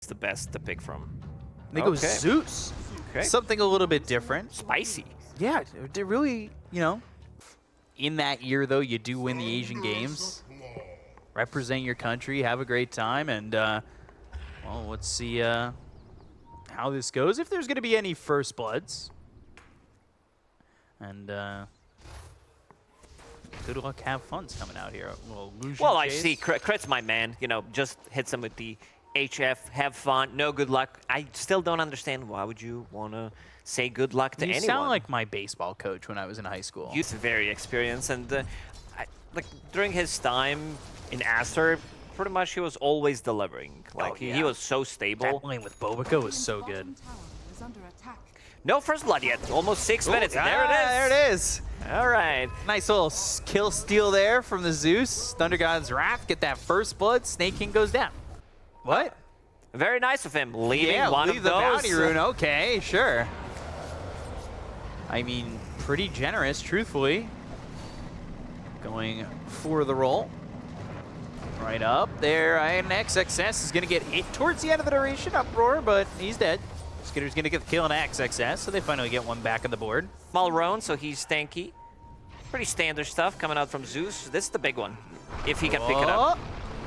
the best to pick from. They go Zeus. Okay. Something a little bit different. Spicy. Yeah, they really, you know. In that year, though, you do win the Asian Games. Represent your country, have a great time, and, well, let's see how this goes. If there's going to be any first bloods. And, good luck, have fun's coming out here. Well, I see. Crit's my man. You know, just hits him with the HF, have fun, no good luck. I still don't understand why would you want to say good luck to anyone. You sound like my baseball coach when I was in high school. He's very experienced, and like during his time in Aster, pretty much he was always delivering. Like he was so stable. That lane with Bkop was so good. No first blood yet. Almost 6 minutes. There it is. There it is. All right. Nice little kill steal there from the Zeus. Thunder God's Wrath get that first blood. sneyking goes down. What? Very nice of him, leaving one of the those. bounty rune. Okay, sure. I mean, pretty generous, truthfully. Going for the roll. Right up there, and XXS is going to get hit towards the end of the duration. Uproar, but he's dead. Skitter's going to get the kill on XXS, so they finally get one back on the board. Malrone, so he's tanky. Pretty standard stuff coming out from Zeus. This is the big one, if he can pick it up.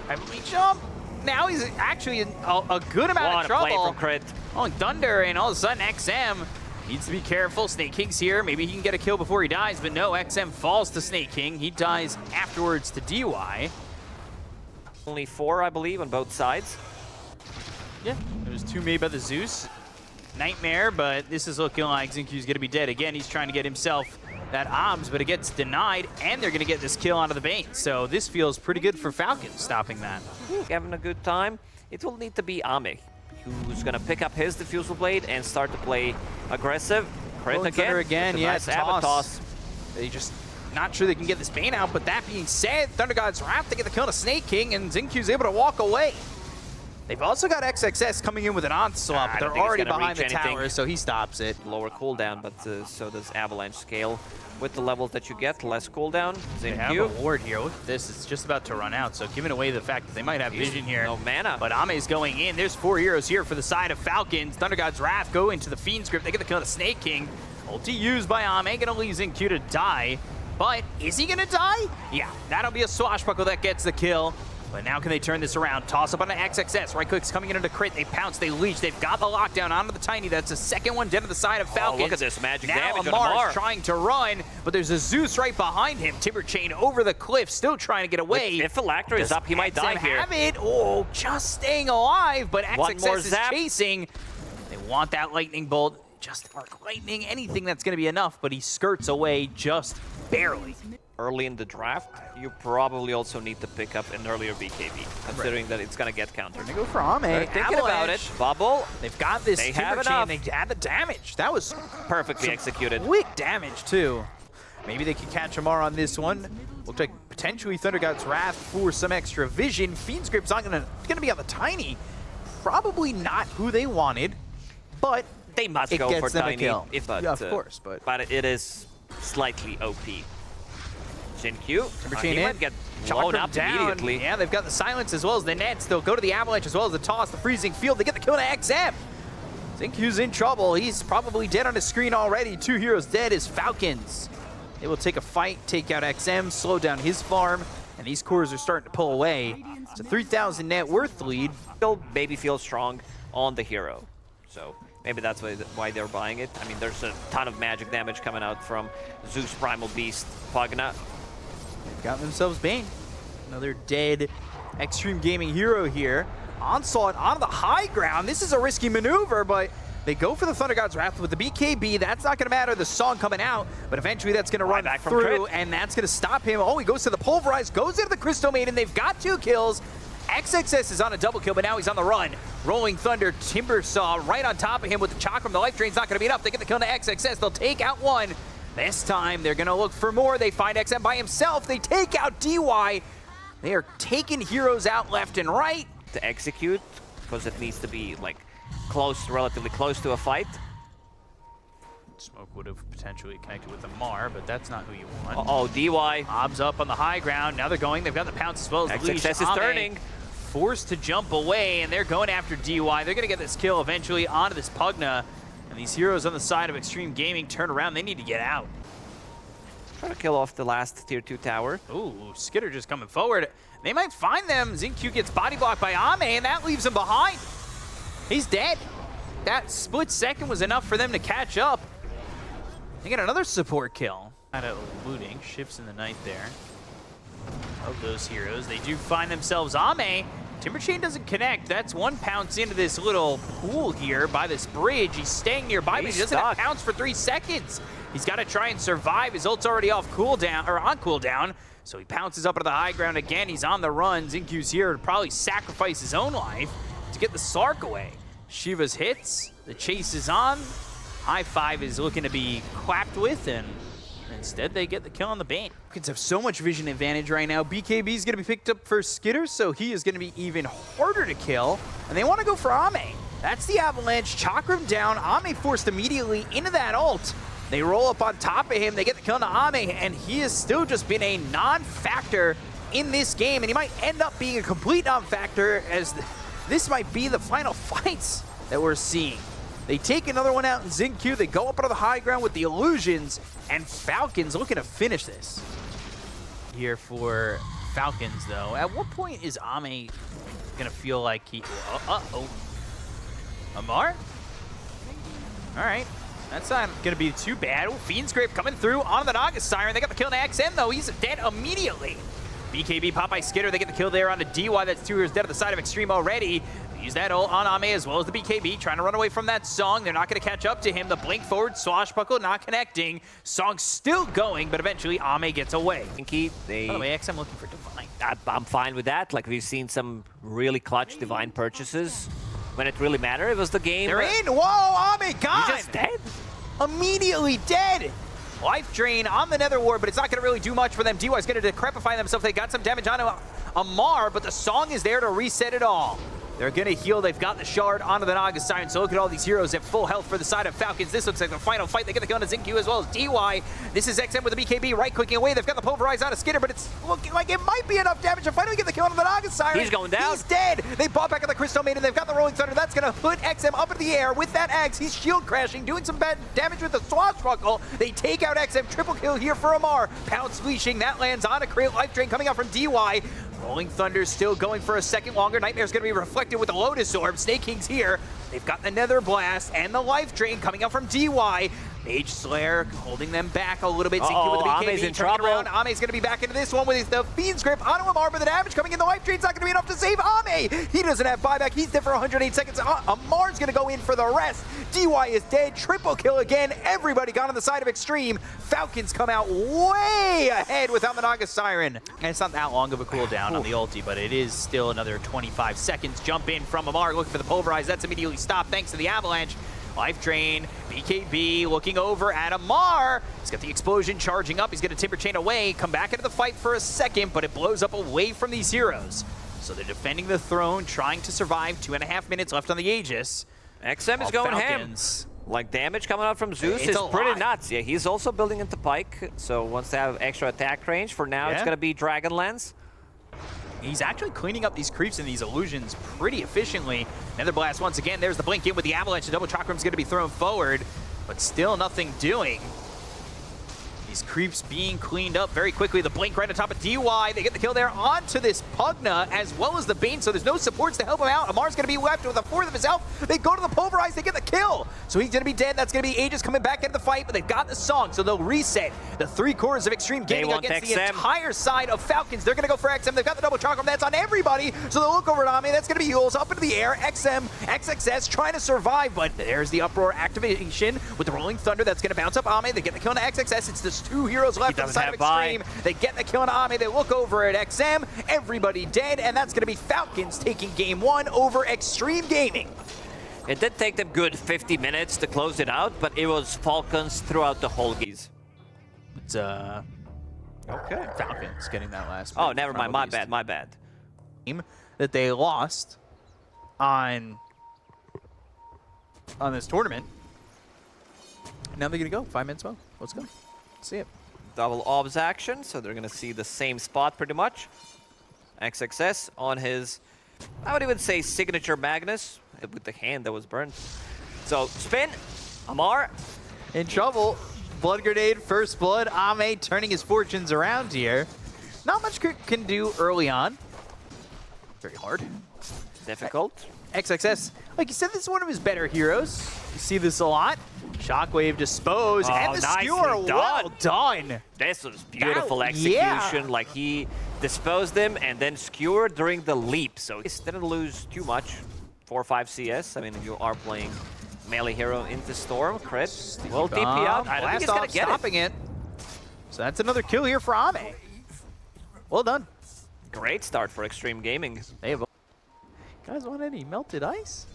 Heavily jump. Now he's actually in a good amount of trouble. Play from Crit. Oh, Thunder, and all of a sudden XM needs to be careful. sneyking's here. Maybe he can get a kill before he dies, but no, XM falls to sneyking. He dies afterwards to DY. Only 4, I believe, on both sides. Yeah, there was 2 made by the Zeus. Nightmare, but this is looking like xinq's going to be dead. Again, he's trying to get himself that OBS, but it gets denied, and they're going to get this kill onto the Bane. So this feels pretty good for Falcons, stopping that. Having a good time. It will need to be ammar, who's going to pick up his Diffusal Blade and start to play aggressive. Crit again. Yeah, nice toss. They just not sure they can get this Bane out, but that being said, Thunder God's Wrath to get the kill to sneyking, and xinq's able to walk away. They've also got XXS coming in with an onslaught, but they're already behind the tower, so he stops it. Lower cooldown, but so does Avalanche scale. With the levels that you get, less cooldown. They have a ward here. Look at this. It's just about to run out, so giving away the fact that they might have vision here. No mana. But Ame's going in. There's 4 heroes here for the side of Falcons. Thunder God's Wrath go into the Fiend's Grip. They get the kill to sneyking. Ulti used by Ame. Gonna leave xinq to die. But is he gonna die? Yeah, that'll be a swashbuckle that gets the kill. But now can they turn this around? Toss up on an XXS. Right click's coming in into Crit. They pounce, they leech. They've got the lockdown onto the Tiny. That's the second one dead to the side of Falcons. Oh, look at this magic damage on Ammar is trying to run, but there's a Zeus right behind him. Timber Chain over the cliff, still trying to get away. If Phylactery is up, he might die here. Have it. Oh, just staying alive, but XXS is zap. chasing. They want that lightning bolt. Just arc lightning, anything that's going to be enough, but he skirts away just barely. Early in the draft, you probably also need to pick up an earlier BKB, considering that it's going to get countered. They go for Ame. Thinking about it. Bubble. They've got this They Timber have Chain. enough. They add the damage. That was perfectly executed. Quick damage, too. Maybe they can catch Ammar on this one. Looked like potentially Thunder God's Wrath for some extra vision. Fiend's Grip's not gonna be on the Tiny. Probably not who they wanted, but they must go for Tiny. Yeah, of course, but it is slightly OP. xinq, he might get blown up immediately. Yeah, they've got the silence as well as the nets. They'll go to the Avalanche as well as the toss, the freezing field. They get the kill to XM. xinq's in trouble. He's probably dead on his screen already. 2 heroes dead is Falcons. They will take a fight, take out XM, slow down his farm, and these cores are starting to pull away. It's a 3,000 net worth lead. Still maybe feel strong on the hero, so maybe that's why they're buying it. I mean, there's a ton of magic damage coming out from Zeus Primal Beast, Pugna. They've got themselves Bane. Another dead Xtreme Gaming hero here. Onslaught on the high ground. This is a risky maneuver, but they go for the Thunder God's Wrath with the BKB. That's not going to matter. The song coming out, but eventually that's going to run back through, and that's going to stop him. Oh, he goes to the Pulverize, goes into the Crystal Maiden. They've got 2 kills. XXS is on a double kill, but now he's on the run. Rolling Thunder, Timbersaw right on top of him with the Chakram. The life drain's not going to be enough. They get the kill to XXS. They'll take out 1. This time, they're going to look for more. They find XM by himself. They take out DY. They are taking heroes out left and right. To execute, because it needs to be like relatively close to a fight. Smoke would have potentially connected with Ammar, but that's not who you want. DY. Obs up on the high ground. Now they're going. They've got the pounce as well as the leash. XXS is turning. forced to jump away, and they're going after DY. They're going to get this kill eventually onto this Pugna. And these heroes on the side of Xtreme Gaming turn around. They need to get out. Trying to kill off the last tier 2 tower. Ooh, Skiter just coming forward. They might find them. xinq gets body blocked by Amme, and that leaves him behind. He's dead. That split second was enough for them to catch up. They get another support kill. Out of looting, shifts in the night there. Of those heroes, they do find themselves Amme. Timber Chain doesn't connect. That's one pounce into this little pool here by this bridge. He's staying nearby, but he doesn't have pounce for 3 seconds. He's got to try and survive. His ult's already off cooldown, or on cooldown. So he pounces up onto the high ground again. He's on the run. xinq's here to probably sacrifice his own life to get the Sark away. Shiva's hits. The chase is on. High five is looking to be clapped with, and instead they get the kill on the Bane. Falcons have so much vision advantage right now. BKB is going to be picked up for Skiter, so he is going to be even harder to kill. And they want to go for Amme. That's the Avalanche. Chakram down. Amme forced immediately into that ult. They roll up on top of him. They get the kill on Amme, and he has still just been a non-factor in this game. And he might end up being a complete non-factor, as this might be the final fights that we're seeing. They take another one out in xinq. They go up onto the high ground with the illusions, and Falcons looking to finish this. Here for Falcons, though. At what point is Amme gonna feel like he... Uh-oh. Ammar? All right. That's not gonna be too bad. Fiend Scrape coming through on the Naga Siren. They got the kill on XM, though. He's dead immediately. BKB pop by Skiter. They get the kill there on the DY. That's 2 heroes dead at the side of Xtreme already. Use that ult on Amme as well as the BKB, trying to run away from that Song. They're not going to catch up to him. The blink forward, swashbuckle, not connecting. Song still going, but eventually Amme gets away. By the way, XM looking for Divine. I'm fine with that. Like, we've seen some really clutch Divine purchases when it really mattered. It was the game. They're in. Whoa, Amme gone. He's just dead. Immediately dead. Life drain on the Nether Ward, but it's not going to really do much for them. DY's going to decrepify themselves. They got some damage on Ammar, but the Song is there to reset it all. They're going to heal. They've got the shard onto the Naga Siren. So look at all these heroes at full health for the side of Falcons. This looks like the final fight. They get the kill on xinq as well as DY. This is XM with the BKB right-clicking away. They've got the pulverize out of Skiter, but it's looking like it might be enough damage to finally get the kill on the Naga Siren. He's going down. He's dead. They bought back on the Crystal Maiden. They've got the Rolling Thunder. That's going to put XM up in the air with that axe. He's shield crashing, doing some bad damage with the swashbuckle. They take out XM. Triple kill here for Ammar. Pounce leashing. That lands on a crit. Life drain coming out from DY. Rolling Thunder's still going for a second longer. Nightmare's going to be reflected with the Lotus Orb. Snaking's here. They've got the Nether Blast and the Life Drain coming out from DY. Mage Slayer holding them back a little bit. xinq with the BKB. Amme's in trouble. Amme's going to be back into this one with the Fiend's Grip onto Ammar, but the damage coming in. The Life Drain's not going to be enough to save Amme. He doesn't have buyback. He's dead for 108 seconds. Ammar's going to go in for the rest. DY is dead. Triple kill again. Everybody gone on the side of Xtreme. Falcons come out way ahead without the Naga Siren. And it's not that long of a cooldown on the ulti, but it is still another 25 seconds. Jump in from Ammar, looking for the pulverize. That's immediately stopped thanks to the Avalanche. Life Drain, BKB looking over at Ammar. He's got the explosion charging up. He's going to Timber Chain away, come back into the fight for a second, but it blows up away from these heroes. So they're defending the throne, trying to survive. 2.5 minutes left on the Aegis. XM is going ham. Like, damage coming out from Zeus is pretty nuts. Yeah, he's also building into Pike, so wants to have extra attack range. For now, it's going to be Dragon Lance. He's actually cleaning up these creeps and these illusions pretty efficiently. Nether Blast once again. There's the blink in with the Avalanche. The double Chakram's going to be thrown forward, but still nothing doing. These creeps being cleaned up very quickly. The blink right on top of DY. They get the kill there onto this Pugna as well as the Bane, so there's no supports to help him out. Ammar's going to be left with a fourth of his health. They go to the pulverize. They get the kill. So he's going to be dead. That's going to be Aegis coming back into the fight, but they've got the Song, so they'll reset the 3 quarters of Xtreme Gaming against the entire side of Falcons. They're going to go for XM. They've got the double Chakram. That's on everybody, so they'll look over at Amme. That's going to be Yules up into the air. XM, XXS trying to survive, but there's the Uproar activation with the Rolling Thunder. That's going to bounce up Amme. They get the kill on XXS. It's just 2 heroes left on the side of Xtreme. They get the kill on Amme. They look over at XM. Everybody dead, and that's going to be Falcons taking game 1 over Xtreme Gaming. It did take them good 50 minutes to close it out, but it was Falcons throughout the whole game. It's okay. Falcons getting that last. Oh, never mind. My bad. My bad. That they lost on this tournament. Now they're gonna go 5 minutes more. Let's go. See it. Double obs action, so they're gonna see the same spot pretty much. XXS on his I would even say signature Magnus with the hand that was burned. So spin, Ammar. In trouble. Blood grenade, first blood. Ammar turning his fortunes around here. Not much can do early on. Very hard. Difficult. XXS, like you said, this is one of his better heroes. You see this a lot. Shockwave dispose, and the skewer, well done. This was beautiful execution. Like he disposed them and then skewered during the leap. So he didn't lose too much. 4-5 CS. I mean, if you are playing melee hero into Storm, crit will DP out. I don't think he's gonna get stopping it. So that's another kill here for Ammar. Well done. Great start for Xtreme Gaming. They have. Guys, want any melted ice?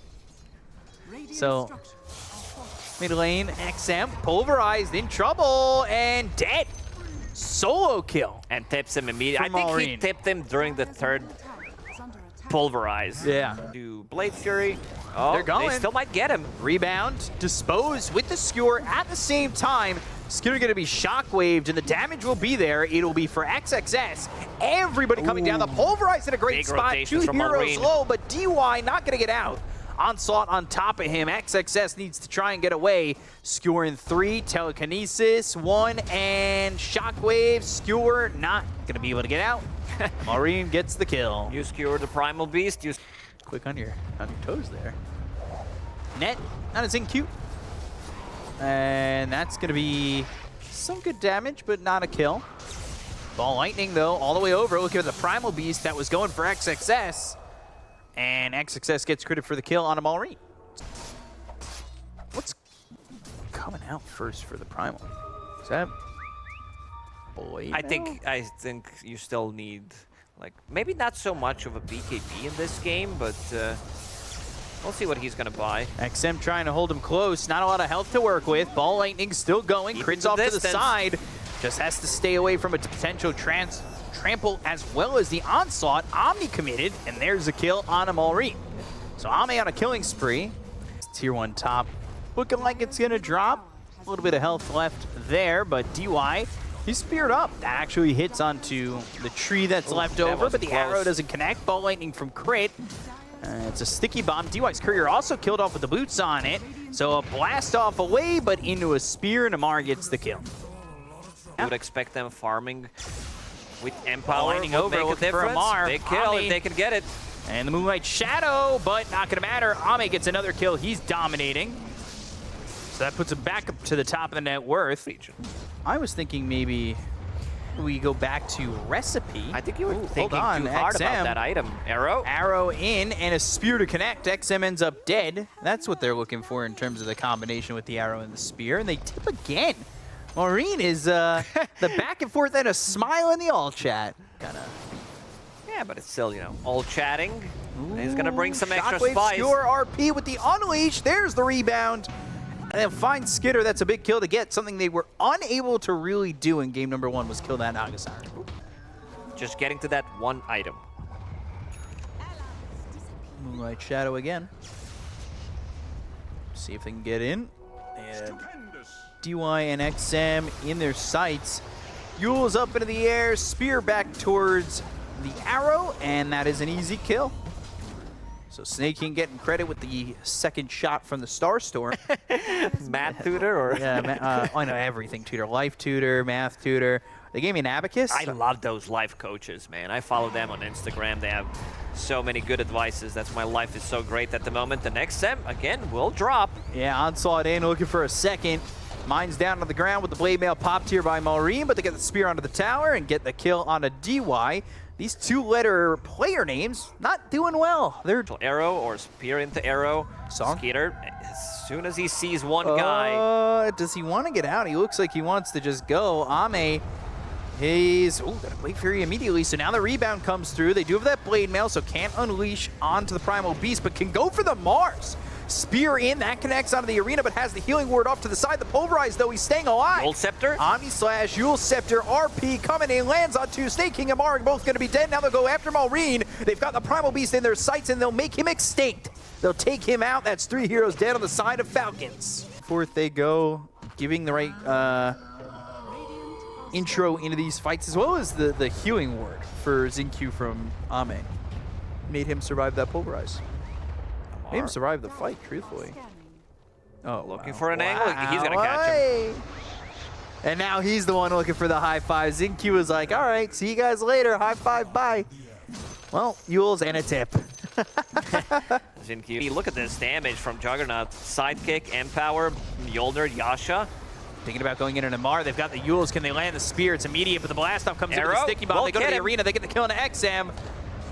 So, mid lane, XM pulverized, in trouble, and dead. Solo kill. And tips him immediately. I think he tipped him during the third pulverize. Yeah. To Blade Fury. Oh, they're going. They still might get him. Rebound, dispose with the skewer at the same time. Skewer going to be shockwaved, and the damage will be there. It'll be for XXS. Everybody coming down. The pulverize in a great spot. 2 heroes low, but DY not going to get out. Onslaught on top of him. XXS needs to try and get away. Skewer in 3, telekinesis 1, and shockwave. Skewer not going to be able to get out. Maureen gets the kill. You skewer the Primal Beast. You quick on your toes there. Net, not a xinq. And that's going to be some good damage, but not a kill. Ball lightning, though, all the way over. Look at the Primal Beast that was going for XXS. And XXS gets credit for the kill on a Maureen. What's coming out first for the Primal? Is that boy? I think you still need, like, maybe not so much of a BKB in this game, but we'll see what he's gonna buy. XM trying to hold him close. Not a lot of health to work with. Ball lightning still going. Crits off to the side. Just has to stay away from a potential trample as well as the onslaught. Omni committed, and there's a kill on a Maureen. So Ammar on a killing spree. Tier 1 top. Looking like it's gonna drop. A little bit of health left there, but DY, he's speared up. That actually hits onto the tree that's left over, but the arrow doesn't connect. Ball lightning from crit. It's a sticky bomb. DY's courier also killed off with the boots on it. So a blast off away, but into a spear, and Ammar gets the kill. I would expect them farming with Empower. Lining over, make a difference. Ammar. Big kill if they can get it. And the Moonlight Shadow, but not gonna matter. Ammar gets another kill. He's dominating. So that puts him back up to the top of the net worth. I was thinking maybe we go back to recipe. I think you were thinking too hard about that item. Arrow? Arrow in and a spear to connect. XM ends up dead. That's what they're looking for in terms of the combination with the arrow and the spear. And they tip again. Maureen is the back and forth and a smile in the all chat. Yeah, but it's still, you know, all chatting. Ooh, he's going to bring some extra Shockwave spice. Skewer RP with the unleash. There's the rebound. And then find Skiter. That's a big kill to get. Something they were unable to really do in game number 1 was kill that Nagasari. Just getting to that one item. Moonlight Shadow again. See if they can get in. And DY and XM in their sights. Yule's up into the air, spear back towards the arrow, and that is an easy kill. So sneyking getting credit with the second shot from the Star Storm. Math tutor or? Yeah, I know everything tutor. Life tutor, math tutor. They gave me an abacus. I love those life coaches, man. I follow them on Instagram. They have so many good advices. That's why life is so great at the moment. The next set, again, will drop. Yeah, onslaught in, looking for a second. Mine's down on the ground with the blade mail popped here by Maureen, but they get the spear onto the tower and get the kill on a DY. These 2-letter player names not doing well. They're arrow or spear into arrow. Skiter, as soon as he sees one guy. Does he want to get out? He looks like he wants to just go. Ammar, he's got a Blade Fury immediately. So now the rebound comes through. They do have that blade mail, so can't unleash onto the Primal Beast, but can go for the Mars. Spear in, that connects onto the arena, but has the healing ward off to the side. The pulverize, though, he's staying alive. Yule Scepter. Omni slash, Yule Scepter, RP coming in, lands on 2. sneyking and Ammar both going to be dead. Now they'll go after Maureen. They've got the Primal Beast in their sights, and they'll make him extinct. They'll take him out. That's 3 heroes dead on the side of Falcons. Fourth they go, giving the right intro into these fights, as well as the healing ward for xinq from Ammar. made him survive that pulverize. Made him survive the fight, truthfully. Oh, looking for an angle. He's gonna catch him. And now he's the one looking for the high five. xinq was like, all right, see you guys later. High five, bye. Well, Yules and a tip. xinq, look at this damage from Juggernaut. Sidekick, Empower, Mjolnir, Yasha. Thinking about going in an Ammar. They've got the Yules. Can they land the spear? It's immediate, but the blast off comes in with the sticky bomb. They go to the arena. They get the kill on XM.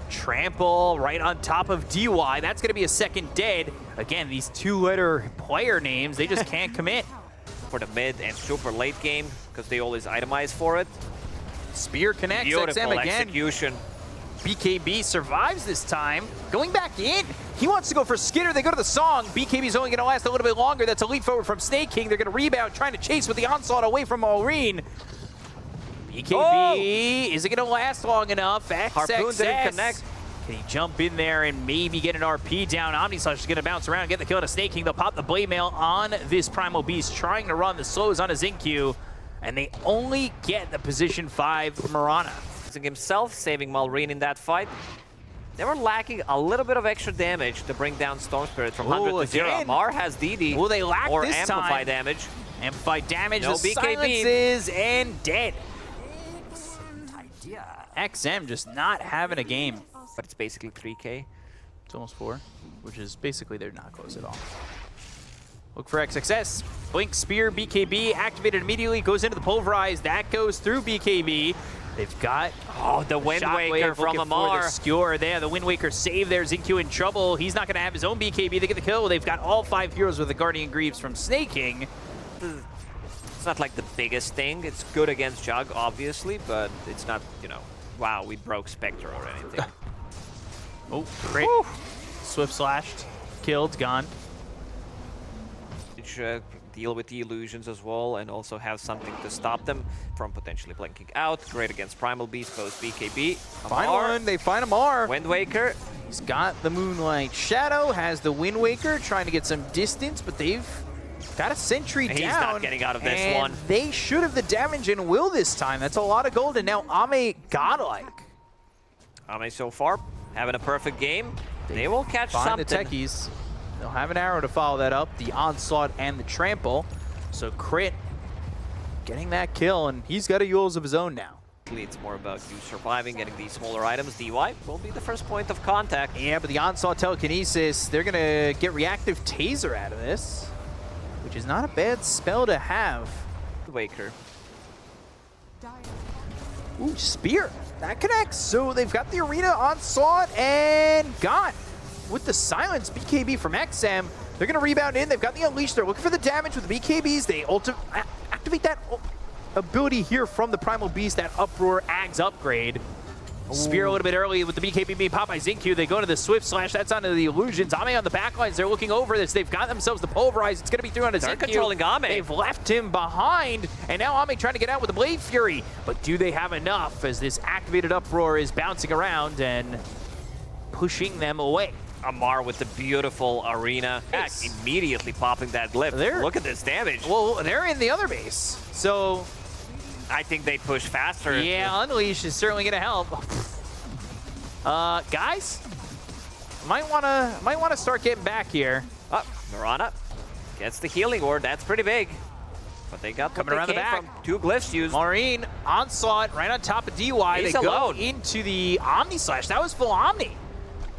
Trample right on top of DY. That's going to be a second dead. Again, these two-letter player names, they just can't commit. For the mid and super late game, because they always itemize for it. Spear connects. Beautiful XM again. execution. BKB survives this time. Going back in. He wants to go for skiter. They go to the song. BKB's only going to last a little bit longer. That's a leap forward from sneyking. They're going to rebound, trying to chase with the onslaught away from Maureen. BKB, is it going to last long enough? Harpoon didn't connect. Can he jump in there and maybe get an RP down? Omnislash is going to bounce around and get the kill on a sneyking. They'll pop the blade mail on this Primal Beast, trying to run the slows on a xinq, and they only get the position 5 Marana. Himself saving Maureen in that fight. They were lacking a little bit of extra damage to bring down Storm Spirit from 100 to 0. Ammar has DD. Well, they lack or this amplify time. damage. Amplify damage, No the BKB. silences, and dead. XM just not having a game. But it's basically 3K. It's almost 4, which is basically they're not close at all. Look for XXS. Blink Spear, BKB, activated immediately, goes into the Pulverize. That goes through BKB. They've got the Wind Waker from Ammar. The skewer there. The Wind Waker save there. xinq in trouble. He's not going to have his own BKB. They get the kill. They've got all 5 heroes with the Guardian Greaves from sneyking. It's not like the biggest thing. It's good against Jug, obviously, but it's not, you know, wow, we broke Spectre or anything. Oh, great. Swift slashed. Killed, gone. It should deal with the illusions as well and also have something to stop them from potentially blinking out. Great against Primal Beast, post BKB. Find one. They find Ammar. Wind Waker. He's got the Moonlight Shadow, has the Wind Waker, trying to get some distance, but they've got a sentry down. He's not getting out of this one. They should have the damage and will this time. That's a lot of gold, and now Ame godlike. Ame so far having a perfect game. They will catch something. Find the techies. They'll have an arrow to follow that up, the onslaught and the trample. So Crit getting that kill, and he's got a Yules of his own now. It's more about you surviving, getting these smaller items. DY will be the first point of contact. Yeah, but the onslaught telekinesis, they're going to get reactive taser out of this, which is not a bad spell to have. Waker. Ooh, Spear. That connects. So they've got the arena onslaught and gone. With the silence, BKB from XM, they're going to rebound in. They've got the Unleash. They're looking for the damage with the BKBs. They activate that ability here from the Primal Beast, that Uproar Ags upgrade. Spear a little bit early with the BKB being popped by xinq. They go to the Swift Slash. That's onto the Illusions. Ame on the backlines. They're looking over this. They've got themselves the Pulverize. It's going to be through on a They're xinq. controlling Ame. They've left him behind. And now Ame trying to get out with the Blade Fury. But do they have enough as this activated Uproar is bouncing around and pushing them away? Ammar with the beautiful arena. Nice. Immediately popping that glyph. Look at this damage. Well, they're in the other base. So I think they push faster. yeah, Unleash is certainly going to help. Guys, might wanna start getting back here. Oh, Marana gets the healing ward. That's pretty big. But they got coming around the back. 2 glyphs used. Maureen onslaught right on top of DY. He's they alone. go into the Omni Slash. That was full Omni.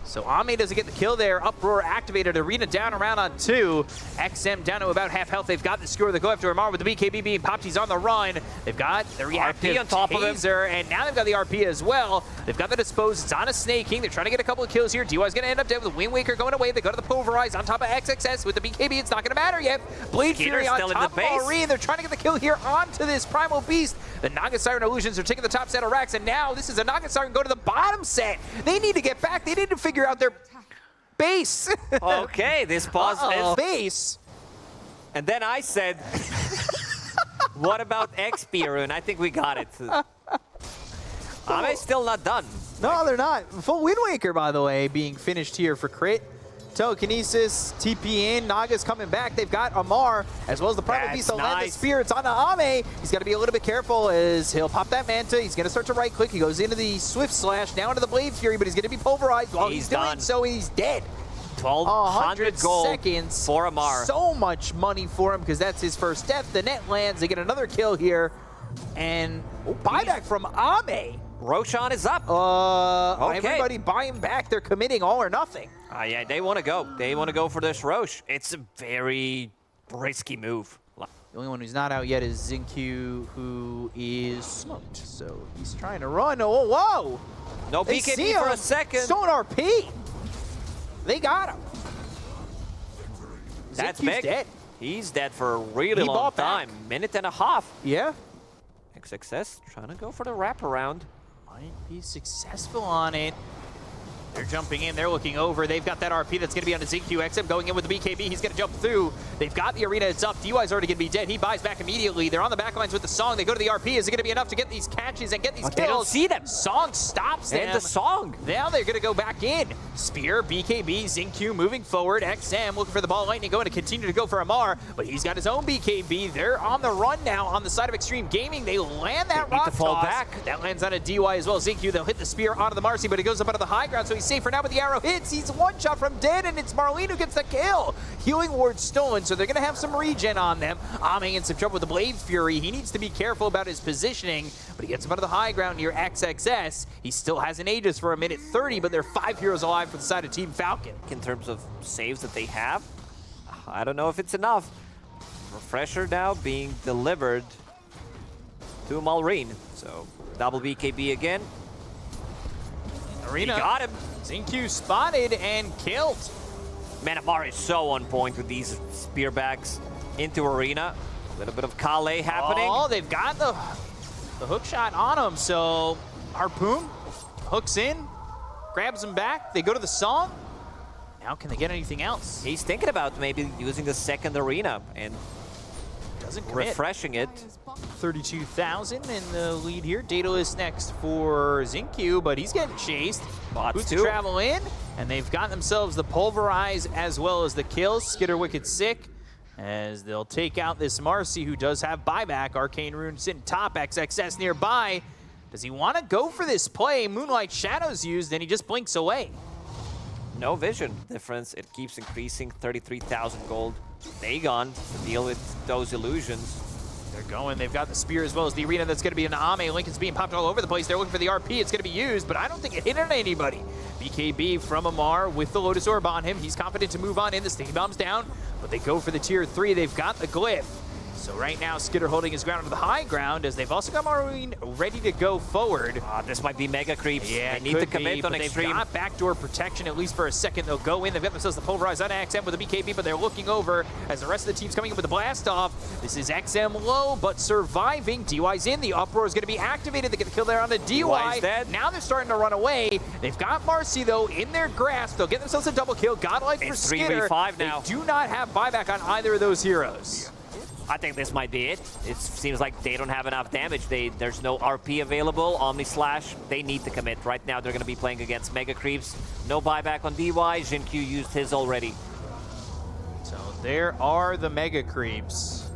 So Ame doesn't get the kill there. Uproar activated. Arena down around on 2. XM down to about half health. They've got the skewer. They go after Ammar with the BKB being popped. He's on the run. They've got the reactive RP on top of him. and now they've got the RP as well. They've got the dispose. It's on a sneyking. They're trying to get a couple of kills here. DY's going to end up dead with the Wind Waker going away. They go to the Pulverize on top of XXS with the BKB. It's not going to matter yet. Blade Fury on still in top the of base. Maureen. They're trying to get the kill here onto this Primal Beast. The Naga Siren Illusions are taking the top set of racks, and now this is a Naga Siren go to the bottom set. They need to get back. They need to figure out their base. Okay, this pause is base. And then I said, what about XP, and I think we got it. Ame's still not done. No, they're not. Full Wind Waker, by the way, being finished here for Crit. Telekinesis, TP in, Naga's coming back. They've got Ammar, as well as the Primal Beast. They'll land the spirits on the Ame. He's got to be a little bit careful as he'll pop that Manta. He's going to start to right click. He goes into the Swift Slash, down to the Blade Fury, but he's going to be pulverized while he's doing so. He's dead. 1,200 gold seconds for Ammar. So much money for him because that's his first death. The net lands. They get another kill here. And buyback from Ame. Roshan is up. Okay. Everybody buying back. They're committing all or nothing. Yeah, they want to go. They want to go for this Roche. It's a very risky move. The only one who's not out yet is xinq, who is smoked. So he's trying to run. Oh, whoa! No BKB for a second. Stone RP. They got him. That's xinq's big. Dead. He's dead for a really long time. Minute and a half. Yeah. XXS trying to go for the wraparound. Might be successful on it. They're jumping in, they're looking over. They've got that RP that's going to be on the xinq. XM going in with the BKB. He's going to jump through. They've got the arena. It's up. DY's already going to be dead. He buys back immediately. They're on the back lines with the Song. They go to the RP. Is it going to be enough to get these catches and get these kills? They don't see them. Song stops them. And the Song. Now they're going to go back in. Spear, BKB, xinq moving forward. XM looking for the ball lightning, going to continue to go for Ammar, but he's got his own BKB. They're on the run now on the side of Xtreme Gaming. They land that rock fall toss. back. That lands on a DY as well. xinq, they'll hit the spear onto the Marcy, but it goes up onto the high ground, so he's safe for now with the arrow hits. He's one shot from dead, and it's Marlene who gets the kill. Healing ward stolen, so they're going to have some regen on them. Ame in some trouble with the Blade Fury. He needs to be careful about his positioning, but he gets him out of the high ground near XXS. He still has an Aegis for a minute 30, but they're 5 heroes alive for the side of Team Falcon. In terms of saves that they have, I don't know if it's enough. Refresher now being delivered to Malrine. So double BKB again. Arena. He got him. xinq spotted and killed. Man, Ammar is so on point with these spearbacks into Arena. A little bit of Kale happening. Oh, they've got the hook shot on him. So Harpoon hooks in, grabs him back. They go to the Song. Now can they get anything else? He's thinking about maybe using the second Arena and doesn't commit. Refreshing it. 32,000 in the lead here. Daedalus next for xinq, but he's getting chased. Bots to travel in, and they've got themselves the Pulverize as well as the kills. Skiter Wicked Sick, as they'll take out this Marcy, who does have buyback. Arcane Rune sitting top, XXS nearby. Does he want to go for this play? Moonlight Shadow's used, and he just blinks away. No vision difference. It keeps increasing. 33,000 gold. Dagon to deal with those illusions. They're going. They've got the spear as well as the arena. That's going to be an Ame. Lincoln's being popped all over the place. They're looking for the RP. It's going to be used, but I don't think it hit on anybody. BKB from Ammar with the Lotus Orb on him. He's confident to move on in. The Sticky Bomb's down, but they go for the tier 3. They've got the Glyph. So right now, Skiter holding his ground to the high ground as they've also got Marine ready to go forward. This might be mega creeps. Yeah, they need to commit on Xtreme. They've got backdoor protection at least for a second. They'll go in. They've got themselves the Pulverize on XM with the BKB, but they're looking over as the rest of the team's coming in with the blast off. This is XM low, but surviving. DY's in. The uproar is going to be activated. They get the kill there on the DY. Dead. Now they're starting to run away. They've got Marcy though in their grasp. They'll get themselves a double kill. Godlike for Skiter. 3v5 now. They do not have buyback on either of those heroes. I think this might be it. It seems like they don't have enough damage. There's no RP available. Omni Slash, they need to commit. Right now, they're going to be playing against Mega Creeps. No buyback on DY. xinq used his already. So there are the Mega Creeps.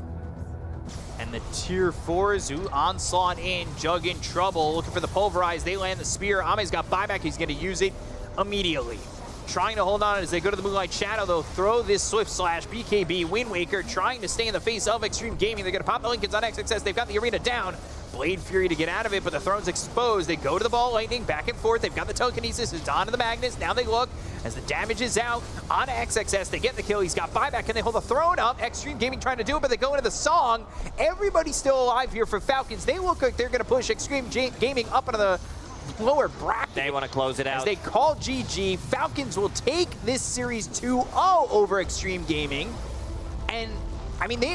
And the tier 4s who onslaught in, Jug in trouble, looking for the Pulverize. They land the spear. Ame's got buyback. He's going to use it immediately. Trying to hold on as they go to the Moonlight Shadow. They'll throw this Swift Slash. BKB, Wind Waker, trying to stay in the face of Xtreme Gaming. They're going to pop the Lincolns on XXS. They've got the arena down. Blade Fury to get out of it, but the throne's exposed. They go to the Ball Lightning, back and forth. They've got the Telekinesis. It's on to the Magnus. Now they look as the damage is out on XXS. They get the kill. He's got buyback, and they hold the throne up. Xtreme Gaming trying to do it, but they go into the Song. Everybody's still alive here for Falcons. They look like they're going to push Xtreme Gaming up into the lower bracket. They want to close it out. As they call GG, Falcons will take this series 2-0 over Xtreme Gaming. And, I mean, they